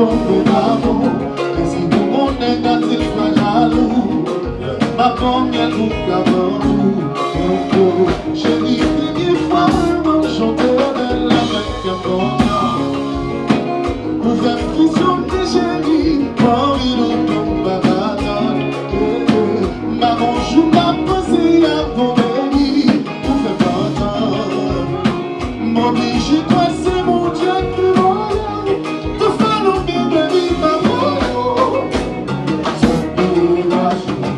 tomber d'amour. Et si tout le monde négatif, pas jaloux, ma première coupe d'amour. Chérie, une fois, maman, chanter de la avec confiance. Vous êtes qui sont chérie, quand il nous tombe à la donne. Maman, je m'ai posé à ton béni, vous faites pas tant. Mon biche, toi, c'est mon Dieu qui voyait. Te faire le bien de vie, maman. C'est pour la journée.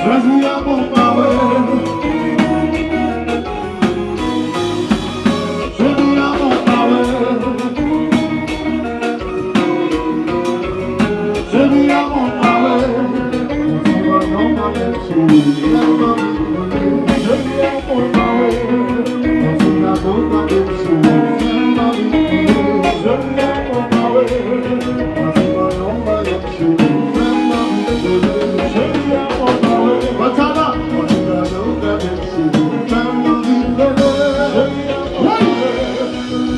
Baby, I'm on my way. Baby, I'm on my way. Baby, I'm on my way. I know my next move. Baby, I'm on my way. I know my next move. Baby, I'm on my way. I know my next move. Baby, I'm on my way. But I know my next move. Family,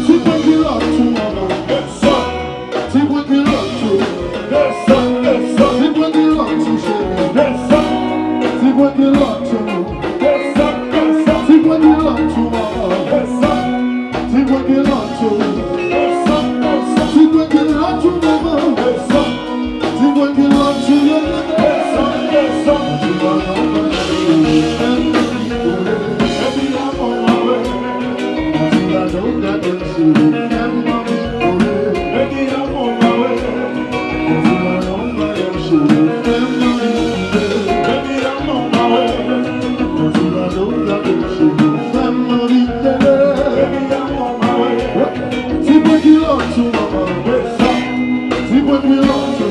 see what you love to, mama. See what you love to. See what you love to, share. See what you love to. See what you love to, mama. See what you love to. See what you love to, mama. See what you love to, baby, I'm on my way. I don't got to see you. Baby, I'm on my way. I don't got to see you. Baby, I'm on my way. I don't got to see you. Baby, I'm on my way. See what you love to, mama. See what you love to.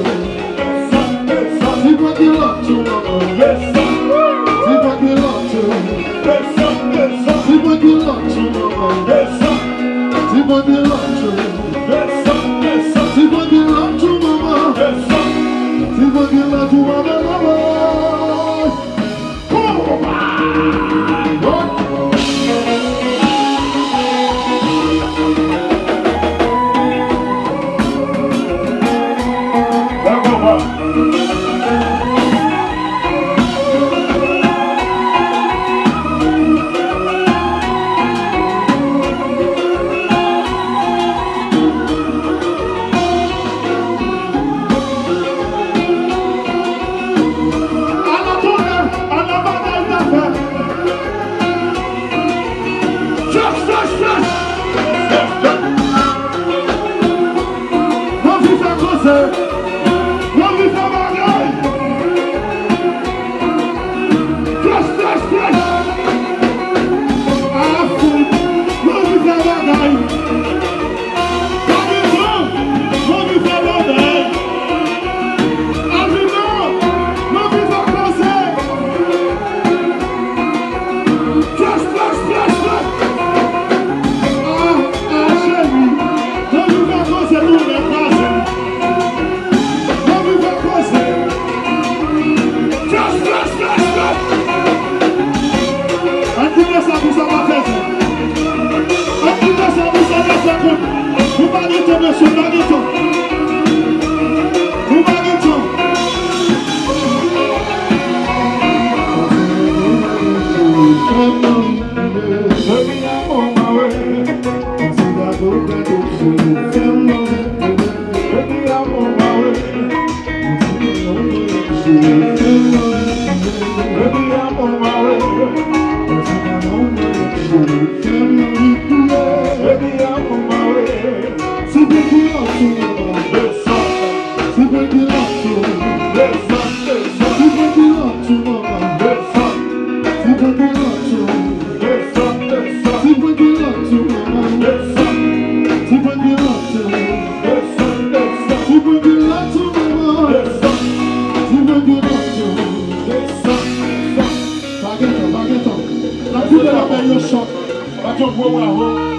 See what you love to, mama. See what you love to. See what you love to, mama. See what you love to. See what you love to, mama. See what you love to, mama. Come on. Baguette, baguette. La poudre de la meilleure chante. Baguette,